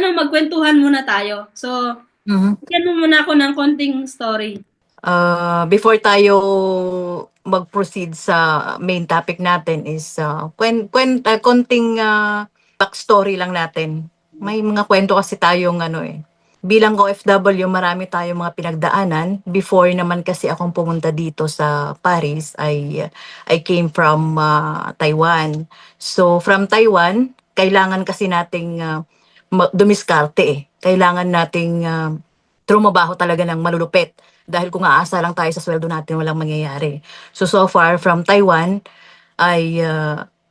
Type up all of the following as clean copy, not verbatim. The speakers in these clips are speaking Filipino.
magkwentuhan muna tayo. So, Mhm. bigyan mo muna ako ng konting story. Before tayo mag-proceed sa main topic natin is konting backstory lang natin. May mga kwento kasi tayong bilang OFW marami tayong mga pinagdaanan. Before naman kasi akong pumunta dito sa Paris, I came from Taiwan. So from Taiwan, kailangan kasi nating dumiskarte eh. Kailangan nating trumabaho talaga ng malulupit. Dahil kung aasa lang tayo sa sweldo natin, walang mangyayari. So far from Taiwan, ay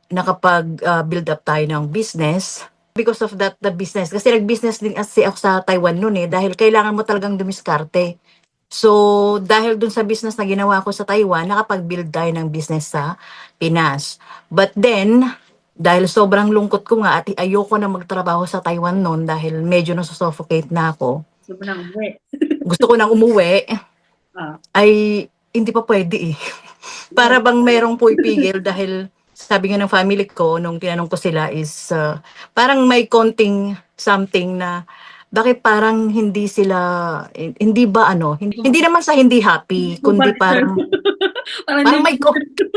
nakapag-build up tayo ng business. Because of that, the business. Kasi nag-business din kasi ako sa Taiwan noon eh. Dahil kailangan mo talagang dumiskarte. So, dahil dun sa business na ginawa ko sa Taiwan, nakapag-build tayo ng business sa Pinas. But then, dahil sobrang lungkot ko nga at ayoko na magtrabaho sa Taiwan noon dahil medyo nasusuffocate na ako. Sobrang uwi. Gusto ko nang umuwi, Ah, ay hindi pa pwede eh. Para bang merong pumipigil dahil sabi nga ng family ko nung tinanong ko sila is parang may konting something na bakit parang hindi sila hindi ba hindi naman sa hindi happy hindi ko pa kundi deserve. parang Parang parang hindi may ko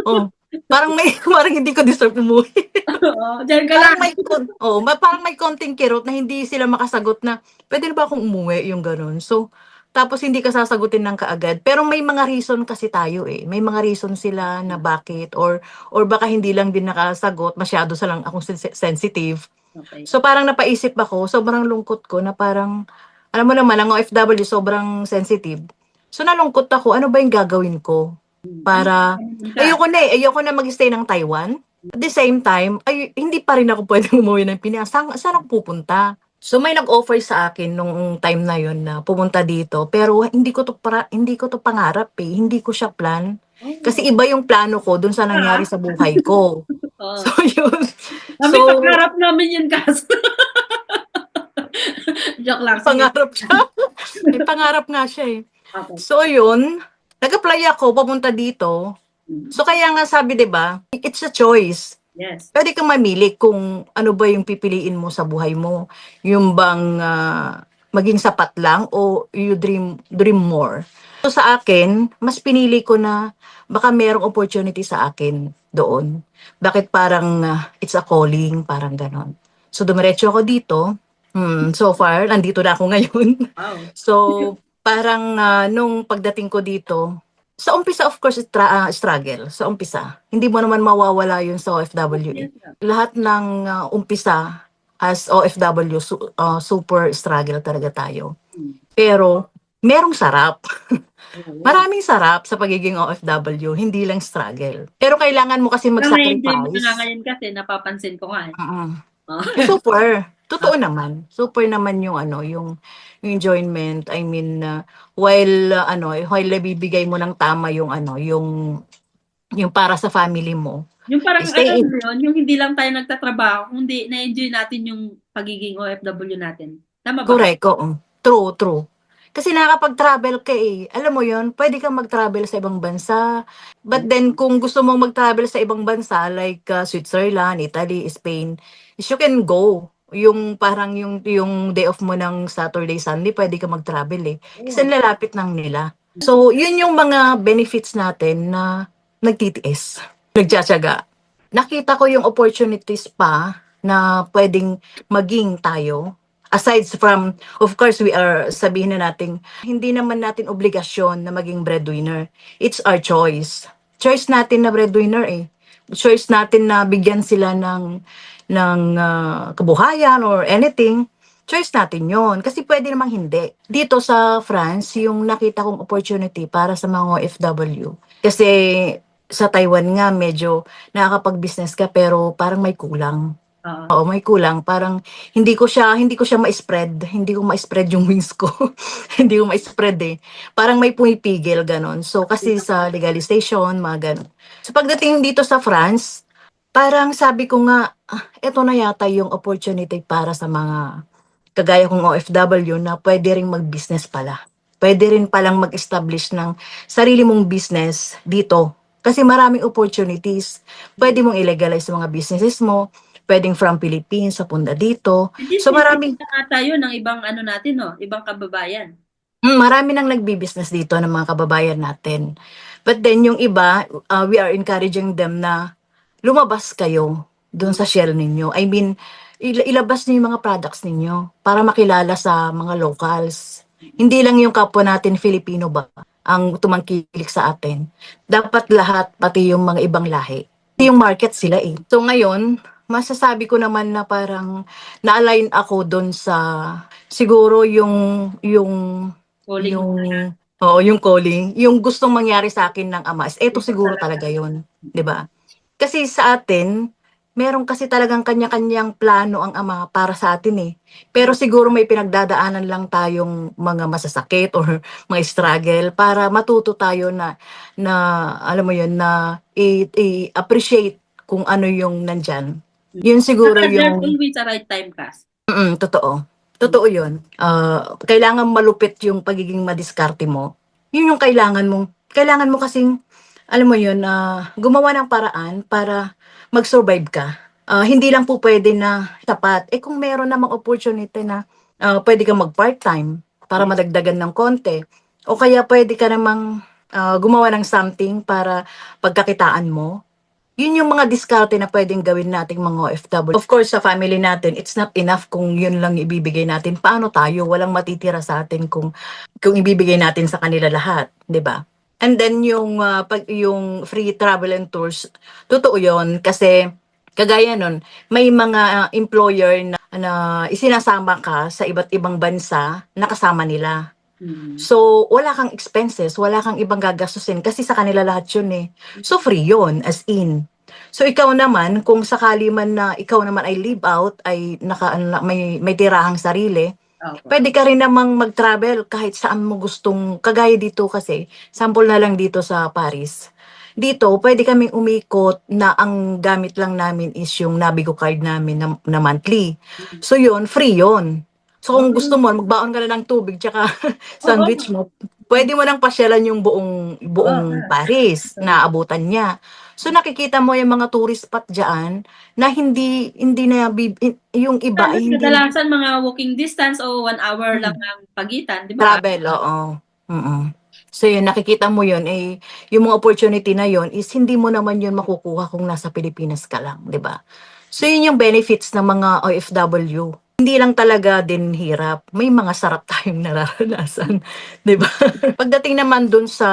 oh, parang may parang hindi ko deserve umuwi. oo, diyan ka Parang lang. parang may konting kirot na hindi sila makasagot na, "Puwede na ba akong umuwi?" Yung gano'n. So, tapos hindi ka sasagutin ng kaagad. Pero may mga reason kasi tayo, eh. May mga reason sila na bakit or baka hindi lang din nakasagot, masyado sa lang akong sensitive. Okey. So, parang napaisip ako, sobrang lungkot ko na parang alam mo naman ang OFW sobrang sensitive. So, nalungkot ako, ano ba yung gagawin ko Ano para ka? ayoko na mag-stay ng Taiwan. At the same time, ay hindi pa rin ako puwedeng umuwi ng Pinas. Saan ako pupunta? So, may nag-offer sa akin nung time na yun na pumunta dito, pero hindi ko 'to pangarap, eh, hindi ko siya plan. Kasi Oh, iba yung plano ko dun sa nangyari ah. sa buhay ko. Oo. So, yun. Kami So, pangarap namin yun kaso joke lang, may sige. pangarap siya. May pangarap nga siya, eh. Okey. So, yun, nag-apply ako papunta dito. Hmm, So, kaya nga sabi 'di ba, it's a choice. yes. Puwede kang mamili kung ano ba yung pipiliin mo sa buhay mo. Yung bang, maging sapat lang o you dream more. So, sa akin, mas pinili ko na baka merong opportunity sa akin doon. Bakit parang, it's a calling, parang gano'n. So, dumiretso ako dito. So far nandito na ako ngayon. Wow. So, parang, nung pagdating ko dito, sa umpisa of course struggle, sa umpisa. Hindi mo naman mawawala yun sa OFW, eh. Yes, Lahat ng, umpisa as OFW super struggle talaga tayo. hmm. Pero merong sarap. Oo, yan. Maraming sarap sa pagiging OFW, hindi lang struggle. Pero kailangan mo kasi Parang na-enjoy mo na nga mag-sacrifice. ngayon kasi napapansin ko nga, eh. Mm. Oo. Super, Ah, totoo naman. Super naman yung yung enjoyment. I mean, while nabibigay mo ng tama yung yung para sa family mo, yung parang alam stay in mo yun, yung hindi lang tayo nagtatrabaho kundi na-enjoy natin yung pagiging OFW natin. Tama ba? correct, oo. True, true. Kasi nakakapag-travel ka, eh. Alam mo yun, puwede kang mag-travel sa ibang bansa. But then kung gusto mong mag-travel sa ibang bansa like, Switzerland, Italy, Spain, is you can go. Yung parang yung day off mo ng Saturday, Sunday puwede kang mag-travel, eh. Kasi Oo. ang lalapit lang nila. So, yun yung mga benefits natin na nagtitiis, nagtitiyaga. Nakita ko yung opportunities pa na puwedeng maging tayo. Aside from, of course, we are sabihin na nating hindi naman natin obligasyon na maging breadwinner. It's our choice. Choice natin na breadwinner, eh. Choice natin na bigyan sila ng kabuhayan or anything. Choice natin yon kasi pwede namang hindi. Dito sa France, yung nakita kong opportunity para sa mga OFW. Kasi sa Taiwan nga medyo nakakapag-business ka pero parang may kulang. Oo. Oo, may kulang. Parang hindi ko siya ma-spread, hindi ko ma-spread yung wings ko. Hindi ko ma-spread, eh. Parang may pumipigil, gano'n. So, kasi sa legalization, mga gano'n. So, pagdating dito sa France, parang sabi ko nga, eto na yata yung opportunity para sa mga kagaya kong OFW na puwede ring mag-business pala. Puwede rin palang mag-establish ng sarili mong business dito. Kasi maraming opportunities. Puwede mong i-legalize yung mga businesses mo, pwedeng from Philippines, papunta dito. Hindi, So sinipin maraming na nga tayo ng ibang ano natin, no? Ibang kababayan. marami nang nagbi-business dito ng mga kababayan natin. But then yung iba, we are encouraging them na lumabas kayo doon Mm. sa shell ninyo. I mean, ilabas niyo yung mga products ninyo para makilala sa mga locals. Hindi lang yung kapwa natin Filipino ba ang tumangkilik sa atin. Dapat lahat, pati yung mga ibang lahi. Yung market sila eh. So ngayon, masasabi ko naman na parang na-align ako doon sa siguro Calling mo. yung oo, yung calling, yung gustong mangyari sa akin ng Ama is eto Ito siguro talaga. talaga yun, 'di ba? Kasi sa atin, meron kasi talagang kanya-kanyang plano ang Ama para sa atin eh. Pero Mm. siguro may pinagdadaanan lang tayong mga masasakit or mga struggle para matuto tayo na alam mo yun na i-appreciate kung ano yung nandyan. Yun siguro Saka there's yung always a right time, Cass. totoo. Mm. Totoo 'yun. Kailangan malupit yung pagiging madiskarte mo. 'Yun yung kailangan mo kasing alam mo 'yun, gumawa ng paraan para mag-survive ka. Hindi lang po puwede na sapat. Eh, kung meron namang opportunity na, puwede kang mag-part-time para Yes. madagdagan ng konti o kaya puwede ka namang, gumawa ng something para pagkakitaan mo. Yun yung mga diskarte na puwedeng gawin nating mga OFW. Of course, sa family natin, it's not enough kung yun lang ibibigay natin. Paano tayo? Walang matitira sa atin kung ibibigay natin sa kanila lahat, 'di ba? And then yung free travel and tours, totoo yun kasi kagaya nun, may mga employer na isinasama ka sa iba't ibang bansa na kasama nila. Mm. So, wala kang expenses, wala kang ibang gagastusin kasi sa kanila lahat yun eh. So, free yun, as in. So, ikaw naman, kung sakali man na ikaw naman ay live out, ay may tirahang sarili, Opo. pwede ka rin namang mag-travel kahit saan mo gustong, kagaya dito kasi, sample na lang dito sa Paris. Dito, pwede kaming umikot na ang gamit lang namin is yung Navigo card namin na monthly. Mm. So yun, free yun. So kung gusto Oh, mo, magbaon ka na ng tubig tsaka sandwich oo. mo, pwede mo nang pasyalan yung Oo, buong Paris na abutan niya. So nakikita mo yung mga tourist spot diyan na hindi na yung iba ay hindi kadalasan mga walking distance o 1 hour lang mm. ang pagitan, 'di ba? Travel, oo. So yun, nakikita mo yun, eh, yung mga opportunity na yun is hindi mo naman yun makukuha kung nasa Pilipinas ka lang, 'di ba? So yun yung benefits ng mga OFW. Hindi lang talaga din hirap, may mga sarap tayong nararanasan, 'di ba? Pagdating naman dun sa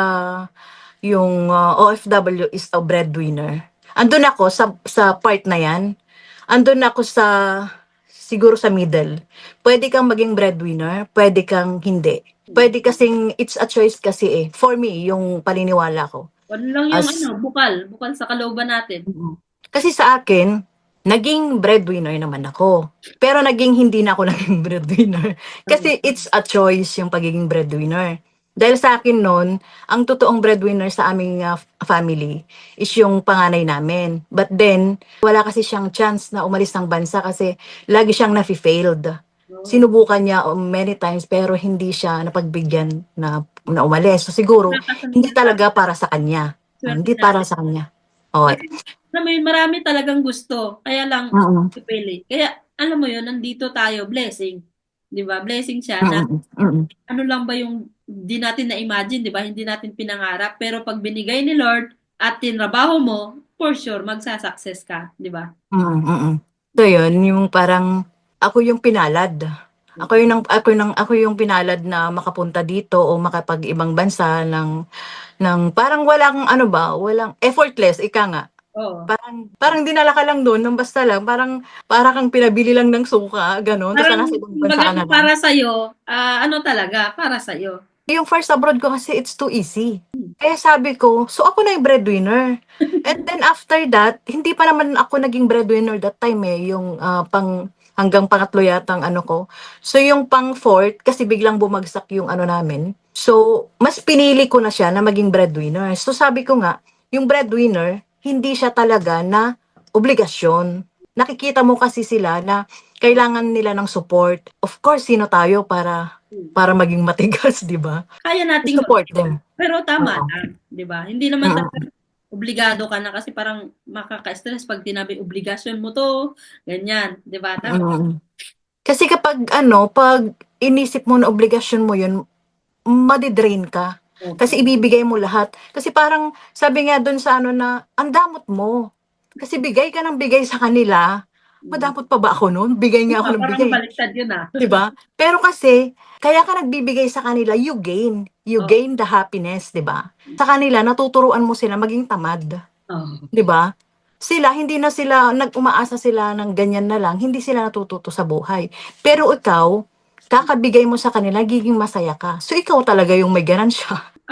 yung OFW is a breadwinner. Andun ako sa part na yan. Andun ako siguro sa middle. Pwede kang maging breadwinner, pwede kang hindi. Pwede kasing, it's a choice kasi eh. For me, yung paniniwala ko. Ano lang yung As, ano, bukal sa kalooban natin. mm. Kasi sa akin, naging breadwinner naman ako. Pero hindi na ako naging breadwinner. Oo. Kasi it's a choice yung pagiging breadwinner. Dahil sa akin noon, ang totoong breadwinner sa aming family is yung panganay namin. But then, wala kasi siyang chance na umalis ng bansa kasi lagi siyang nafi-failed. Oo. Sinubukan niya many times pero hindi siya napagbigyan na umalis. So siguro, hindi talaga para sa kanya. Swerte Hindi para natin. sa kanya. Oo. Kasi alam mo yun, marami talagang gusto, kaya lang Oo. pipili. Kaya alam mo yun, nandito tayo, blessing. 'Di ba? Blessing siya na Mm, mm. ano lang ba yung di natin na-imagine, 'di ba? Hindi natin pinangarap, pero pag binigay ni Lord at tinrabaho mo, for sure magsa-success ka, 'di ba? Mm, mm. So yun, yung parang ako yung pinalad. Ako yung pinalad na makapunta dito o makapag-ibang bansa ng parang walang ano ba, walang effortless, ika nga. Oo. Parang dinala ka lang dun ng basta lang, para kang pinabili lang ng suka, gano'n, tas Parang nasa ibang bansa kumbaga ka na kung lang. para sa'yo, ano talaga, para sa'yo. Yung first abroad ko kasi it's too easy. Kaya sabi ko, so ako na yung breadwinner. And then after that, hindi pa naman ako naging breadwinner that time eh, yung hanggang pangatlo yata ang ano ko. So yung pang fourth, kasi biglang bumagsak yung ano namin. So, mas pinili ko na siya na maging breadwinner. So sabi ko nga, yung breadwinner, hindi siya talaga na obligasyon. Nakikita mo kasi sila na kailangan nila ng support. Of course, sino tayo para maging matigas, 'di ba? Kaya nating Support them. pero tama Oo. lang, 'di ba? Hindi naman Mm, talaga obligado ka na kasi parang makaka-stress pag tinabi obligasyon mo 'to, ganyan, 'di ba? Tama? Mm. Kasi kapag pag inisip mo na obligasyon mo yun, madi-drain ka. Opo. Kasi ibibigay mo lahat. Kasi parang sabi nga dun sa na, ang damot mo. Kasi bigay ka ng bigay sa kanila. Mm. Madamot pa ba ako nun? Bigay nga ako ng Parang bigay. baliktad yun, 'Di ba? Pero kasi, kaya ka nagbibigay sa kanila, you gain. You Oo. gain the happiness, 'di ba? Sa kanila, natuturuan mo sila maging tamad. Oo. 'Di ba? Sila, hindi na sila, umaasa sila ng ganyan na lang, hindi sila natututo sa buhay. Pero ikaw, kakabigay mo sa kanila, giging masaya ka. So, ikaw talaga yung may ganansya.